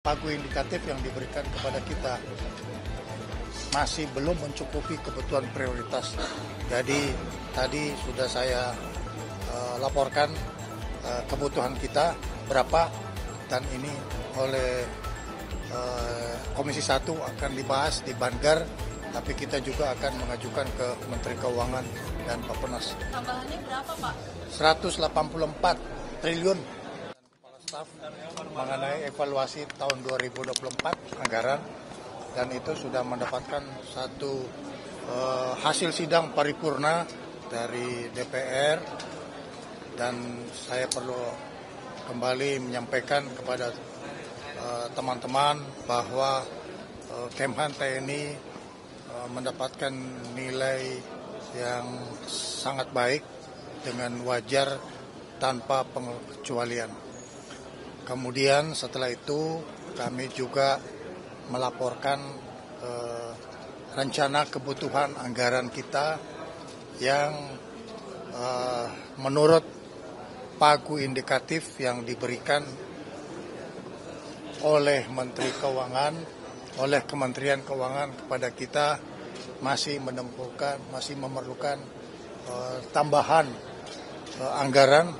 Pagu indikatif yang diberikan kepada kita masih belum mencukupi kebutuhan prioritas. Jadi tadi sudah saya laporkan kebutuhan kita berapa, dan ini oleh Komisi 1 akan dibahas di Banggar, tapi kita juga akan mengajukan ke Menteri Keuangan dan Bappenas. Tambahannya berapa, Pak? 184 triliun. Kepala Staf mengenai evaluasi tahun 2024 anggaran, dan itu sudah mendapatkan satu hasil sidang paripurna dari DPR, dan saya perlu kembali menyampaikan kepada teman-teman bahwa Kemhan TNI mendapatkan nilai yang sangat baik dengan wajar tanpa pengecualian. Kemudian setelah itu kami juga melaporkan rencana kebutuhan anggaran kita yang menurut pagu indikatif yang diberikan oleh Menteri Keuangan, oleh Kementerian Keuangan kepada kita masih memerlukan tambahan anggaran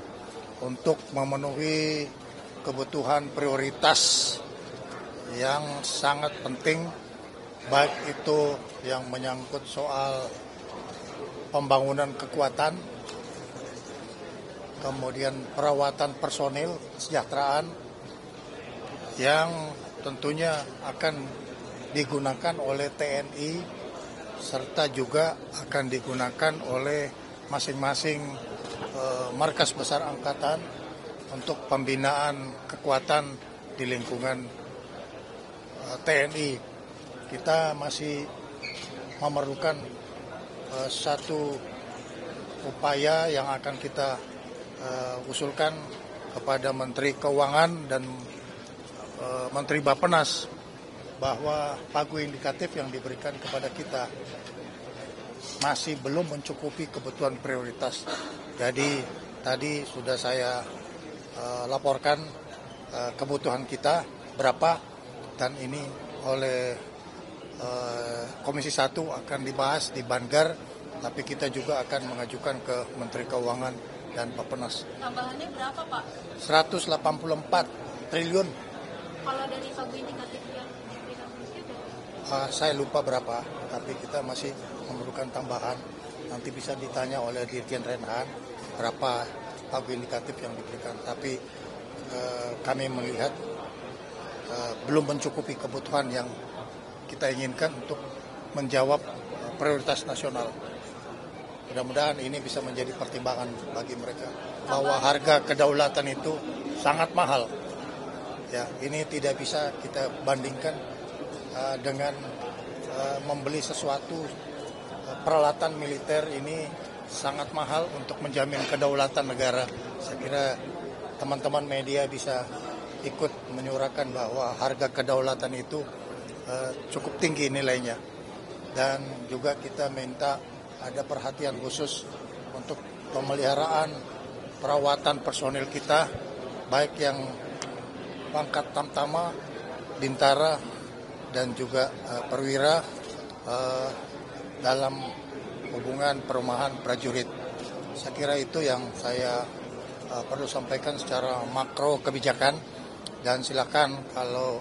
untuk memenuhi kebutuhan prioritas yang sangat penting, baik itu yang menyangkut soal pembangunan kekuatan, kemudian perawatan personil, kesejahteraan, yang tentunya akan digunakan oleh TNI, serta juga akan digunakan oleh masing-masing markas besar angkatan untuk pembinaan kekuatan di lingkungan TNI. Kita masih memerlukan satu upaya yang akan kita usulkan kepada Menteri Keuangan dan Menteri Bappenas, bahwa pagu indikatif yang diberikan kepada kita masih belum mencukupi kebutuhan prioritas. Jadi tadi sudah saya laporkan kebutuhan kita berapa, dan ini oleh Komisi 1 akan dibahas di Banggar, tapi kita juga akan mengajukan ke Menteri Keuangan dan Bappenas. Tambahannya berapa, Pak? 184 triliun. Kalau dari pagu indikatif yang diberikan Presiden? Saya lupa berapa, tapi kita masih memerlukan tambahan. Nanti bisa ditanya oleh Dirjen Renhan berapa pagu indikatif yang diberikan. Tapi kami melihat belum mencukupi kebutuhan yang kita inginkan untuk menjawab prioritas nasional. Mudah-mudahan ini bisa menjadi pertimbangan bagi mereka, bahwa harga kedaulatan itu sangat mahal. Ya, ini tidak bisa kita bandingkan dengan membeli sesuatu. Peralatan militer ini sangat mahal untuk menjamin kedaulatan negara. Saya kira teman-teman media bisa ikut menyuarakan bahwa harga kedaulatan itu cukup tinggi nilainya. Dan juga kita minta ada perhatian khusus untuk pemeliharaan perawatan personil kita, baik yang pangkat tamtama, bintara, dan juga perwira dalam hubungan perumahan prajurit. Saya kira itu yang saya perlu sampaikan secara makro kebijakan, dan silakan kalau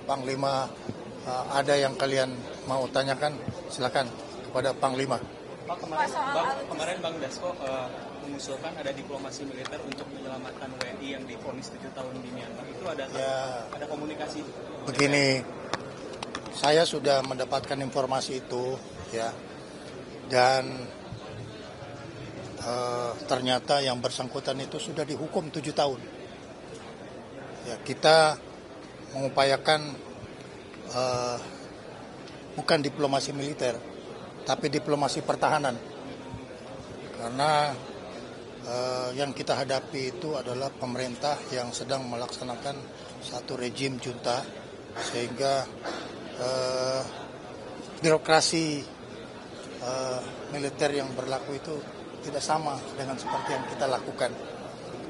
Panglima ada yang kalian mau tanyakan, silakan kepada Panglima. Pak, kemarin Bang Dasko mengusulkan ada diplomasi militer untuk menyelamatkan WNI yang divonis 7 tahun di Myanmar. Itu ada komunikasi? Begini, saya sudah mendapatkan informasi itu, ya, dan ternyata yang bersangkutan itu sudah dihukum 7 tahun. Ya, kita mengupayakan bukan diplomasi militer, tapi diplomasi pertahanan, karena yang kita hadapi itu adalah pemerintah yang sedang melaksanakan satu rejim junta, sehingga birokrasi militer yang berlaku itu tidak sama dengan seperti yang kita lakukan.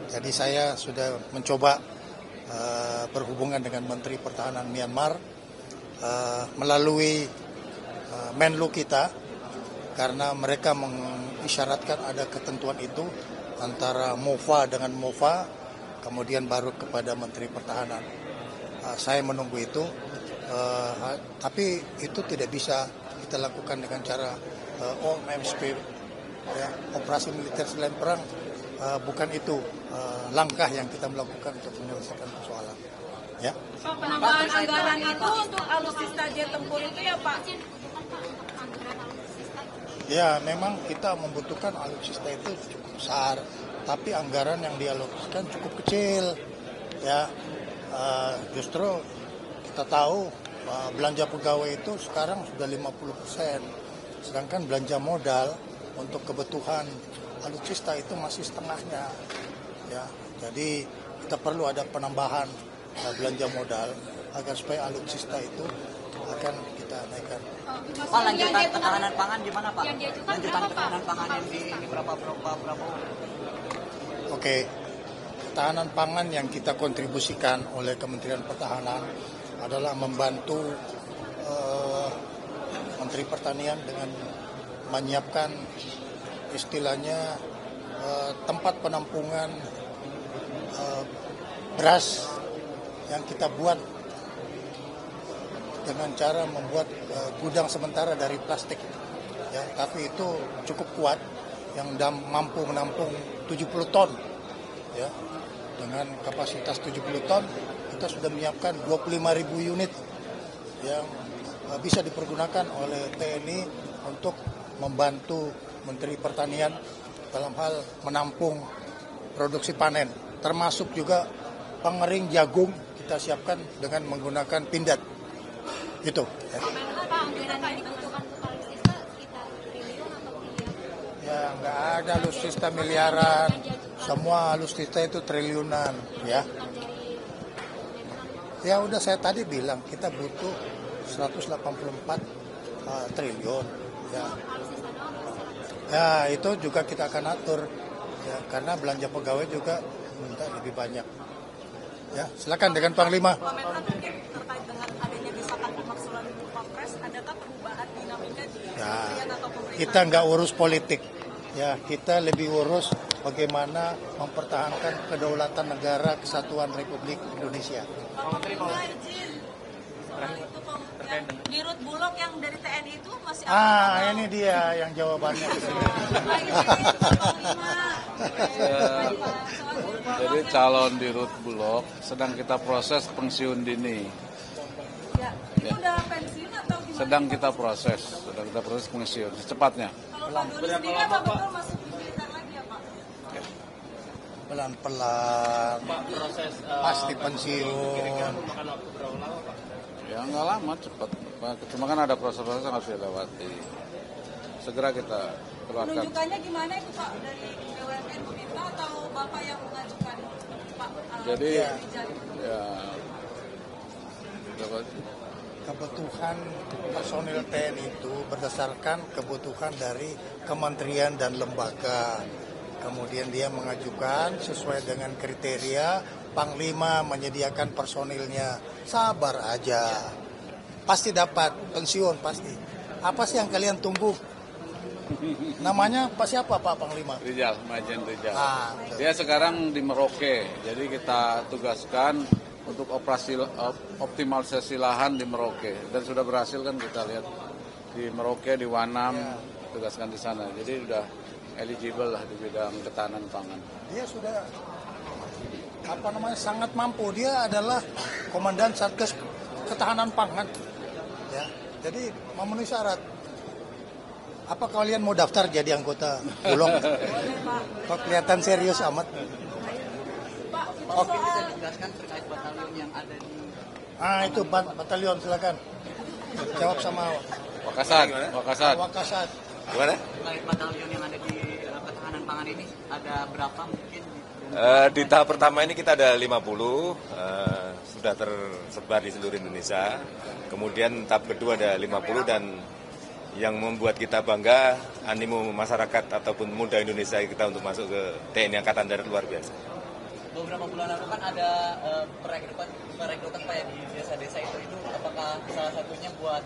Jadi saya sudah mencoba berhubungan dengan Menteri Pertahanan Myanmar melalui Menlu kita, karena mereka mengisyaratkan ada ketentuan itu antara MOFA dengan MOFA, kemudian baru kepada Menteri Pertahanan. Saya menunggu itu, tapi itu tidak bisa kita lakukan dengan cara OMSP, ya, operasi militer selain perang. Bukan itu langkah yang kita melakukan untuk menyelesaikan persoalan. Ya. Penambahan anggaran itu untuk alutsista jet tempur itu ya Pak? Ya, memang kita membutuhkan alutsista itu cukup besar, tapi anggaran yang dialokasikan cukup kecil. Ya, justru kita tahu belanja pegawai itu sekarang sudah 50%, sedangkan belanja modal untuk kebutuhan alutsista itu masih setengahnya. Ya, jadi kita perlu ada penambahan belanja modal agar supaya alutsista itu akan kita naikkan. Pak, lanjutan ketahanan pangan gimana Pak? Lanjutan ketahanan pangan yang di berapa Prabowo? Oke, ketahanan pangan yang kita kontribusikan oleh Kementerian Pertahanan adalah membantu Menteri Pertanian dengan menyiapkan istilahnya tempat penampungan beras yang kita buat dengan cara membuat gudang sementara dari plastik, ya, tapi itu cukup kuat, yang mampu menampung 70 ton, ya, dengan kapasitas 70 ton kita sudah menyiapkan 25.000 unit yang bisa dipergunakan oleh TNI untuk membantu Menteri Pertanian dalam hal menampung produksi panen, termasuk juga pengering jagung kita siapkan dengan menggunakan pindad. Gitu. Ya, nggak ada alutsista miliaran, semua alutsista itu triliunan, ya. Ya udah saya tadi bilang kita butuh 184 triliun, ya. Ya itu juga kita akan atur, ya, karena belanja pegawai juga minta lebih banyak. Ya, silakan dengan Panglima. Terkait dengan adanya desakan pemaksulan Wapres, adakah perubahan dinamika di kementerian atau pemerintah? Kita nggak urus politik, ya, kita lebih urus bagaimana mempertahankan kedaulatan negara kesatuan Republik Indonesia. Dirut Bulog yang dari TNI itu masih Ini dia yang jawabannya. Jadi calon Dirut Bulog sedang kita proses pensiun dini. Ya, itu udah pensiun atau gimana? Sedang kita proses pensiun secepatnya. Kalau Pak Doni sendiri apa betul masuk di militer lagi ya Pak? Pelan-pelan, pasti pensiun. Ya nggak lama, cepat. Cuma kan ada proses-proses yang harus dilewati. Segera kita keluarkan. Penunjukannya gimana itu Pak? Dari BUMN meminta atau Bapak yang mengajukan Pak? Jadi kebutuhan personil TNI itu berdasarkan kebutuhan dari kementerian dan lembaga. Kemudian dia mengajukan sesuai dengan kriteria, Panglima menyediakan personilnya. Sabar aja, pasti dapat pensiun pasti. Apa sih yang kalian tunggu? Namanya siapa Pak Panglima? Rijal, Majen Rijal. Betul. Dia sekarang di Merauke, jadi kita tugaskan untuk operasi optimalisasi lahan di Merauke, dan sudah berhasil kan kita lihat di Merauke, di Wanam, tugaskan di sana. Jadi sudah eligible lah di bidang ketahanan pangan. Dia sudah sangat mampu. Dia adalah Komandan Satgas Ketahanan Pangan. Ya, jadi memenuhi syarat. Apa kalian mau daftar jadi anggota Bulog? Kok kelihatan serius amat? Oke, bisa dijelaskan terkait batalion yang ada di... Itu batalion, silakan. Jawab sama Wakasat. Gimana? Terkait batalion yang ada di ketahanan pangan ini, ada berapa mungkin? Di tahap pertama ini kita ada 50, sudah tersebar di seluruh Indonesia. Kemudian tahap kedua ada 50, dan yang membuat kita bangga, animo masyarakat ataupun muda Indonesia kita untuk masuk ke TNI Angkatan Darat luar biasa. beberapa bulan lalu kan ada perekrutan Pak ya di desa-desa itu apakah salah satunya buat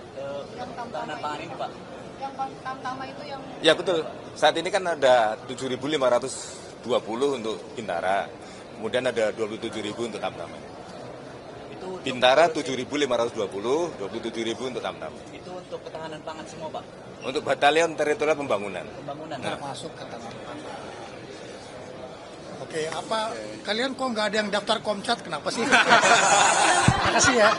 ketahanan pangan ini Pak? Yang Tamtama itu yang... Ya betul, saat ini kan ada 7.520 untuk Bintara, kemudian ada 27.000 untuk Tamtama. Bintara 7.520, 27.000 untuk Tamtama. Itu untuk ketahanan pangan semua Pak? Untuk Batalion Teritorial Pembangunan. Nah. Masuk kata Oke, kalian kok nggak ada yang daftar Komcat? Kenapa sih? Makasih ya.